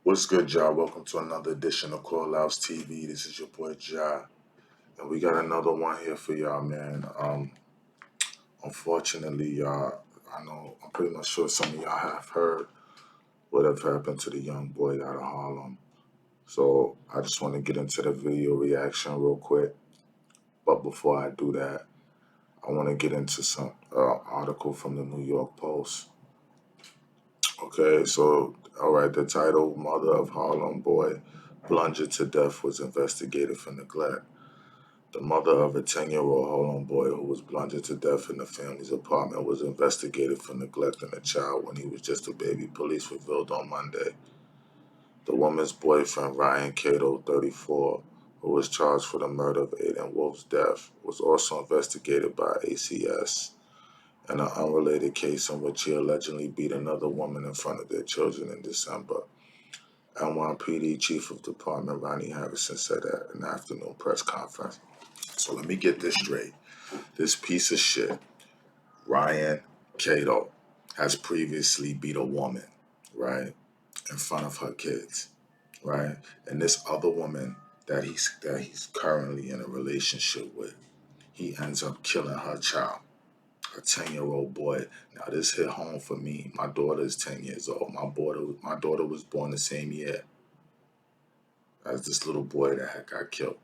What's good, y'all? Welcome to another edition of Call Outs TV. This is your boy Ja, and we got another one here for y'all, man. Unfortunately, y'all, I'm pretty much sure some of y'all have heard what have happened to the young boy out of Harlem. So I just want to get into the video reaction real quick. But before I do that, I want to get into some article from the New York Post. Okay, so all right, the title: Mother of Harlem Boy Bludgeoned to Death was investigated for neglect. The mother of a 10-year-old Harlem boy who was bludgeoned to death in the family's apartment was investigated for neglecting a child when he was just a baby, police revealed on Monday. The woman's boyfriend, Ryan Cato, 34, who was charged for the murder of Aiden Wolf's death, was also investigated by ACS in an unrelated case in which he allegedly beat another woman in front of their children in December. NYPD Chief of Department Ronnie Harrison said at an afternoon press conference. So let me get this straight. This piece of shit, Ryan Cato, has previously beat a woman, right, in front of her kids, right? And this other woman that he's currently in a relationship with, he ends up killing her child, a 10-year-old boy. Now this hit home for me. My daughter is 10 years old. My daughter was born the same year as this little boy that had got killed,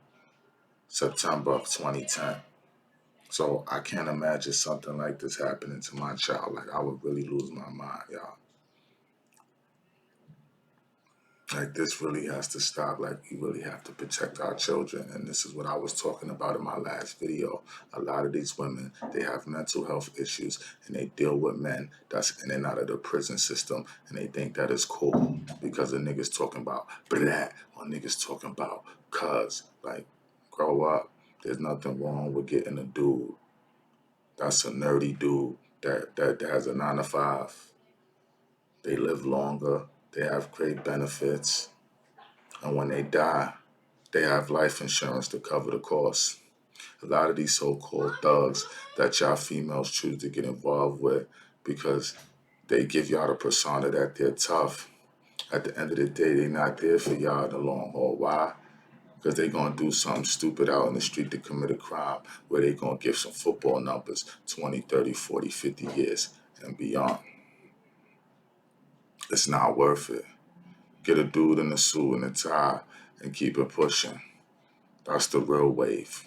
September of 2010. So I can't imagine something like this happening to my child. Like, I would really lose my mind, y'all. Like, this really has to stop. Like, we really have to protect our children. And this is what I was talking about in my last video. A lot of these women, they have mental health issues and they deal with men that's in and out of the prison system, and they think that is cool because the niggas talking about blah or niggas talking about cuz. Like, grow up. There's nothing wrong with getting a dude that's a nerdy dude that has a 9 to 5. They live longer. They have great benefits. And when they die, they have life insurance to cover the costs. A lot of these so-called thugs that y'all females choose to get involved with because they give y'all the persona that they're tough. At the end of the day, they're not there for y'all in the long haul. Why? Because they're going to do something stupid out in the street to commit a crime where they're going to give some football numbers 20, 30, 40, 50 years and beyond. It's not worth it. Get a dude in a suit and a tie and keep it pushing. That's the real wave.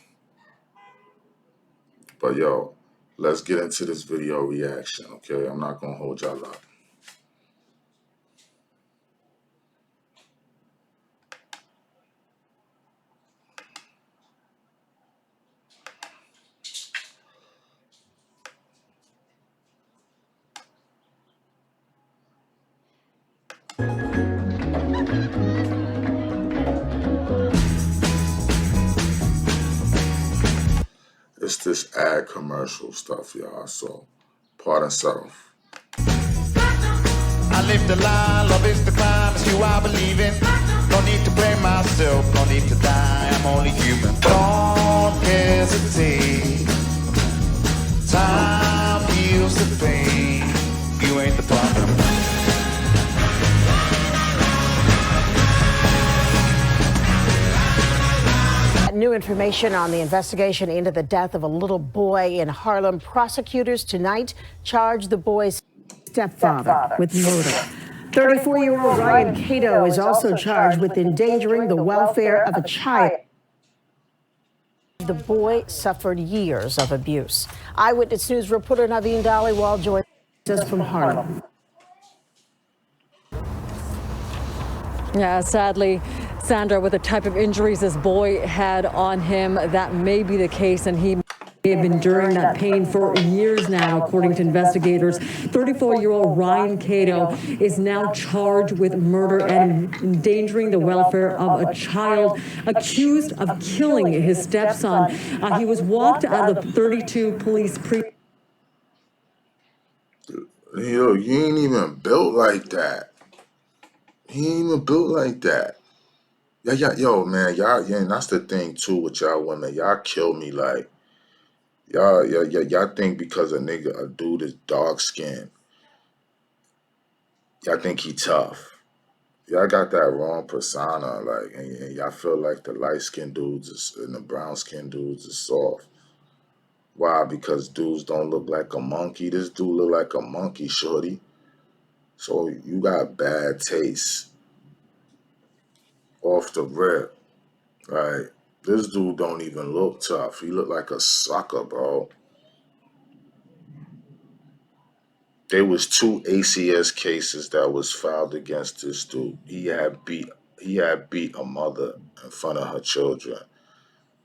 But yo, let's get into this video reaction, okay? I'm not going to hold y'all up. It's this ad commercial stuff, y'all, so pardon self. I live the lie, love is the crime, it's you I believe in. No need to blame myself, no need to die, I'm only human. Don't hesitate, time heals the pain, you ain't the problem. New information on the investigation into the death of a little boy in Harlem. Prosecutors tonight charge the boy's stepfather with murder. 34-year-old Ryan Cato is also charged with endangering the welfare of a child. The boy suffered years of abuse. Eyewitness News reporter Naveen Dhaliwal joins us from Harlem. Yeah, sadly, Sandra, with the type of injuries this boy had on him, that may be the case, and he may have been enduring that pain for years now, according to investigators. 34-year-old Ryan Cato is now charged with murder and endangering the welfare of a child, accused of killing his stepson. He was walked out of the 32 police precinct. Yo, you ain't even built like that. He ain't even built like that. Yo, man, y'all, yeah, and that's the thing too with y'all women. Y'all kill me like, y'all think because a dude is dark skinned, y'all think he tough. y'all got that wrong persona, like, and y'all feel like the light-skinned dudes and the brown-skinned dudes is soft. Why? Because dudes don't look like a monkey. This dude look like a monkey, shorty. So you got bad taste off the rip. Like, this dude don't even look tough. He look like a sucker, bro. There was 2 ACS cases that was filed against this dude. He had beat a mother in front of her children.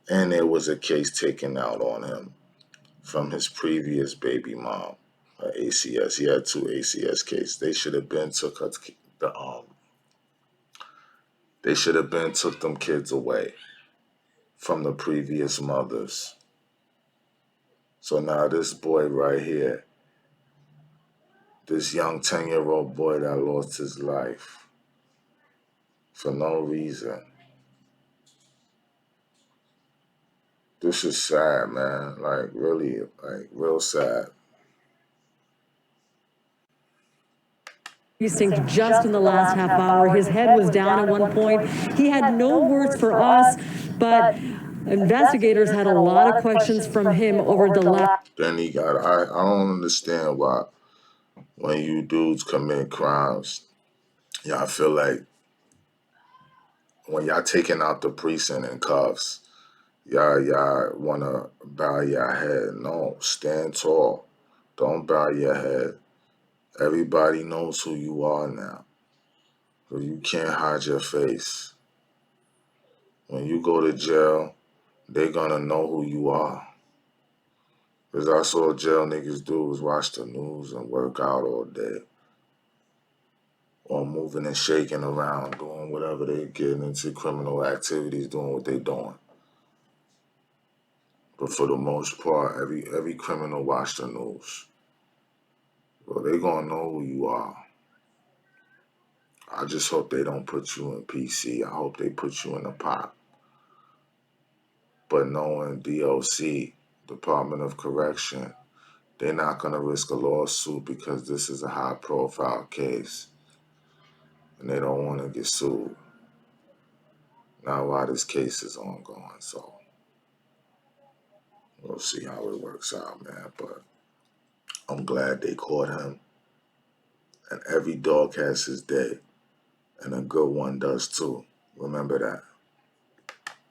And there was a case taken out on him from his previous baby mom, ACS. He had 2 ACS cases. They should have been took they should have been took them kids away from the previous mothers. So now this boy right here, this young 10-year-old boy that lost his life for no reason. This is sad, man. Like, really, like, real sad. Precinct just in the last half hour. His head was down at one point. He had no words for us, but investigators had a lot of questions from him over the last. Then he got, I don't understand why when you dudes commit crimes, y'all feel like when y'all taking out the precinct in cuffs, y'all want to bow your head. No, stand tall. Don't bow your head. Everybody knows who you are now. So you can't hide your face. When you go to jail, they're going to know who you are. Because I saw jail niggas do is watch the news and work out all day. Or moving and shaking around, doing whatever they getting into criminal activities, doing what they doing. But for the most part, every criminal watch the news. Well, they gonna know who you are. I just hope they don't put you in PC. I hope they put you in a pot. But knowing DOC, Department of Correction, they're not gonna risk a lawsuit because this is a high-profile case, and they don't want to get sued. Now, while this case is ongoing, so we'll see how it works out, man. But I'm glad they caught him. And every dog has his day. And a good one does too. Remember that.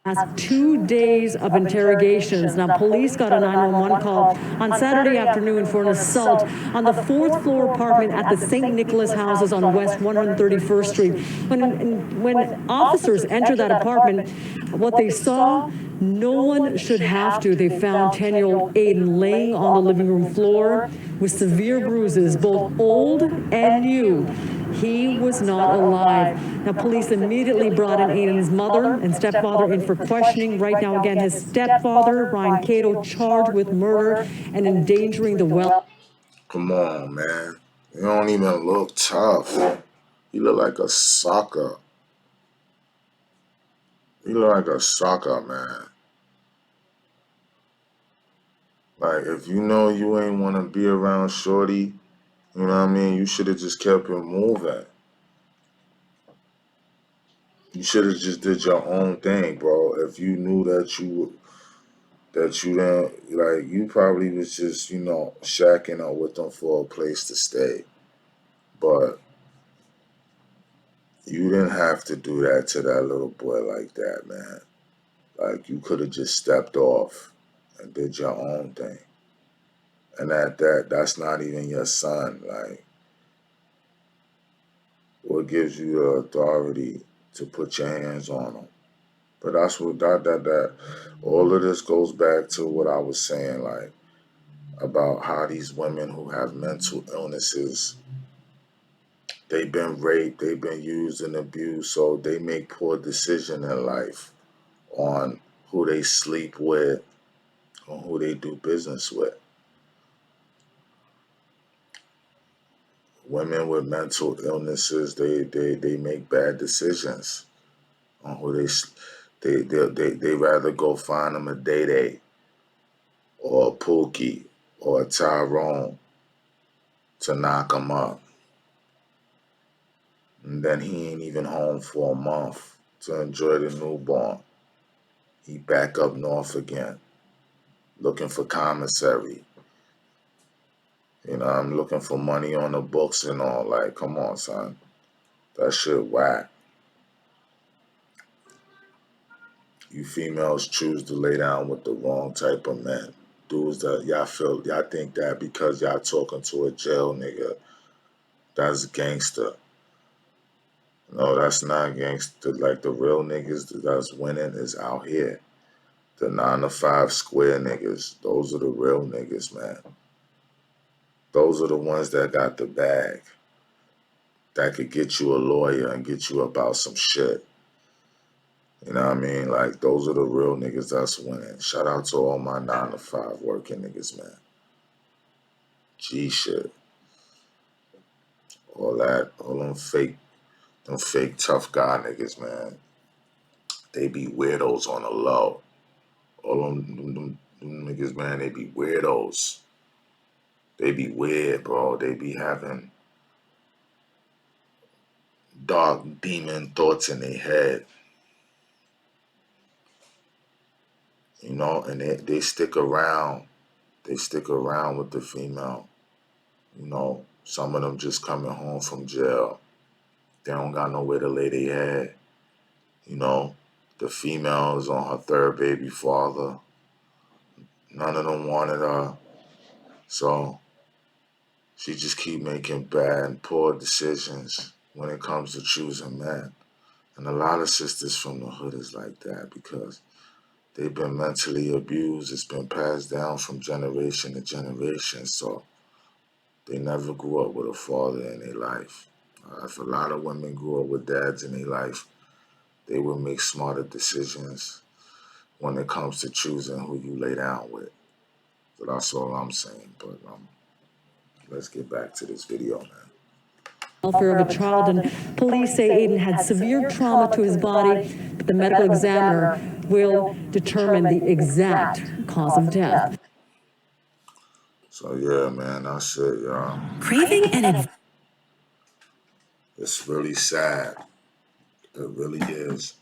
Last 2 days of interrogations. Now, police got a 911 call on Saturday afternoon for an assault on the 4th floor apartment at the St. Nicholas houses on West 131st Street. When officers entered that apartment, what they saw, no one should have to. They found 10-year-old Aiden laying on the living room floor with severe bruises, both old and new. He was not alive. Now, police immediately brought in Aiden's mother and stepfather in for questioning. Right now, again, his stepfather, Ryan Cato, charged with murder and endangering the well. Come on, man. You don't even look tough. You look like a sucker. You look like a sucker, man. Like, if you know you ain't want to be around shorty, you know what I mean? You should have just kept it moving. You should have just did your own thing, bro. If you knew that you didn't, like, you probably was just, shacking up with them for a place to stay. But you didn't have to do that to that little boy like that, man. Like, you could have just stepped off and did your own thing. And that's not even your son. Like, what gives you the authority to put your hands on him? But that's what that all of this goes back to what I was saying, like, about how these women who have mental illnesses, they've been raped, they've been used and abused, so they make poor decisions in life on who they sleep with, on who they do business with. Women with mental illnesses, they make bad decisions on who they rather go find them a Day or a Pookie or a Tyrone to knock them up. And then he ain't even home for a month to enjoy the newborn. He back up north again, looking for commissary. You know, I'm looking for money on the books and all. Like, come on, son. That shit whack. You females choose to lay down with the wrong type of men. Dudes that y'all think that because y'all talking to a jail nigga, that's gangster. No, that's not gangster. Like the real niggas that's winning is out here. The 9 to 5 square niggas. Those are the real niggas, man. Those are the ones that got the bag. That could get you a lawyer and get you about some shit. You know what I mean? Like, those are the real niggas that's winning. Shout out to all my 9 to 5 working niggas, man. G shit. All that, all them fake tough guy niggas, man. They be weirdos on the low. All them niggas, man, they be weirdos. They be weird, bro. They be having dark demon thoughts in their head. You know, and they stick around. They stick around with the female. You know, some of them just coming home from jail. They don't got nowhere to lay their head. You know, the female is on her third baby father. None of them wanted her. So she just keep making bad and poor decisions when it comes to choosing men. And a lot of sisters from the hood is like that because they've been mentally abused. It's been passed down from generation to generation. So they never grew up with a father in their life. If a lot of women grew up with dads in their life, they will make smarter decisions when it comes to choosing who you lay down with. So that's all I'm saying. But let's get back to this video, man. Welfare of a child, and police say Aiden had severe trauma to his body, but the medical examiner will determine the exact cause of death. So yeah, man, that's it, y'all. Craving an It's really sad. It really is.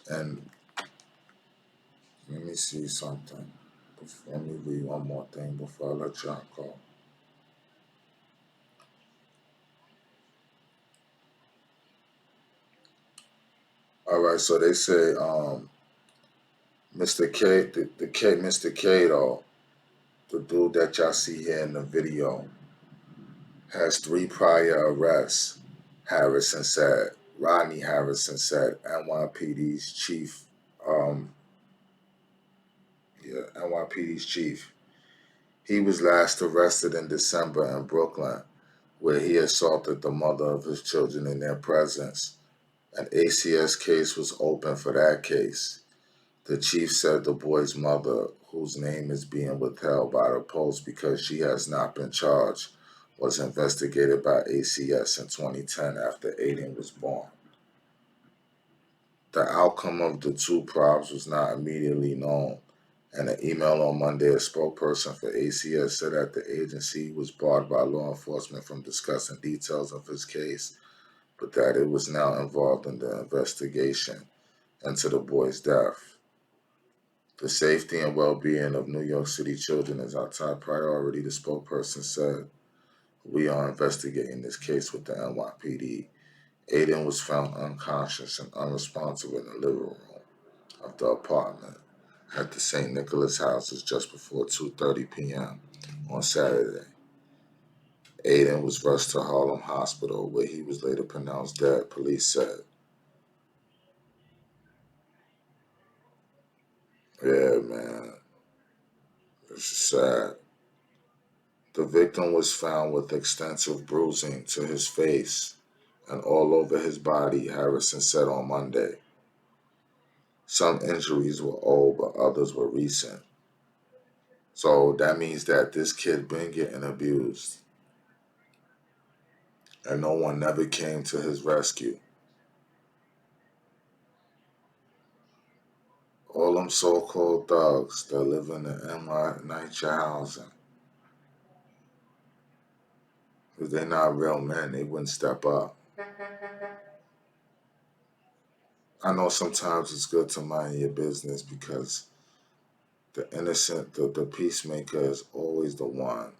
And let me see something. Let me read one more thing before I let y'all go. All right, so they say Mr. Mr. K though, the dude that y'all see here in the video, has 3 prior arrests, Harrison said. Rodney Harrison said, NYPD's chief. NYPD's chief. He was last arrested in December in Brooklyn, where he assaulted the mother of his children in their presence. An ACS case was open for that case. The chief said the boy's mother, whose name is being withheld by the Post because she has not been charged, was investigated by ACS in 2010 after Aiden was born. The outcome of the 2 probes was not immediately known. In an email on Monday, a spokesperson for ACS said that the agency was barred by law enforcement from discussing details of his case, but that it was now involved in the investigation into the boy's death. The safety and well-being of New York City children is our top priority, the spokesperson said. We are investigating this case with the NYPD. Aiden was found unconscious and unresponsive in the living room of the apartment at the St. Nicholas houses just before 2:30 p.m. on Saturday. Aiden was rushed to Harlem Hospital, where he was later pronounced dead, police said. Yeah, man. It's sad. The victim was found with extensive bruising to his face and all over his body, Harrison said on Monday. Some injuries were old, but others were recent. So that means that this kid been getting abused. And no one never came to his rescue. All them so-called thugs that live in the nycha housing, if they're not real men, they wouldn't step up. I know sometimes it's good to mind your business because the innocent, the peacemaker is always the one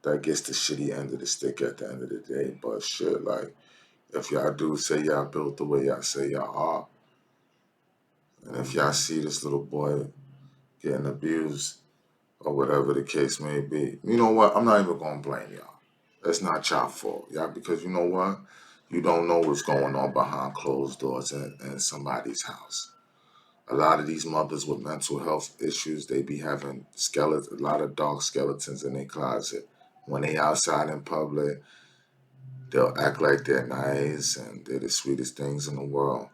that gets the shitty end of the stick at the end of the day. But shit, like, if y'all do say y'all built the way y'all say y'all are, and if y'all see this little boy getting abused or whatever the case may be, you know what? I'm not even gonna blame y'all. It's not y'all fault, y'all, because you know what? You don't know what's going on behind closed doors in somebody's house. A lot of these mothers with mental health issues, they be having a lot of dark skeletons in their closet. When they outside in public, they'll act like they're nice and they're the sweetest things in the world.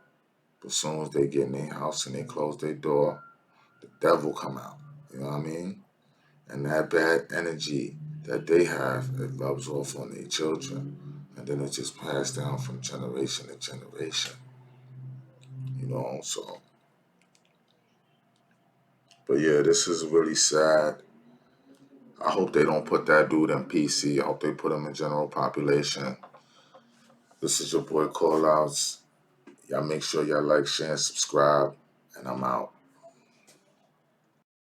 But as soon as they get in their house and they close their door, the devil come out. You know what I mean? And that bad energy that they have, it rubs off on their children. And then it just passed down from generation to generation. You know, so. But yeah, this is really sad. I hope they don't put that dude in PC. I hope they put him in general population. This is your boy Call Outs. Y'all make sure y'all like, share, and subscribe. And I'm out.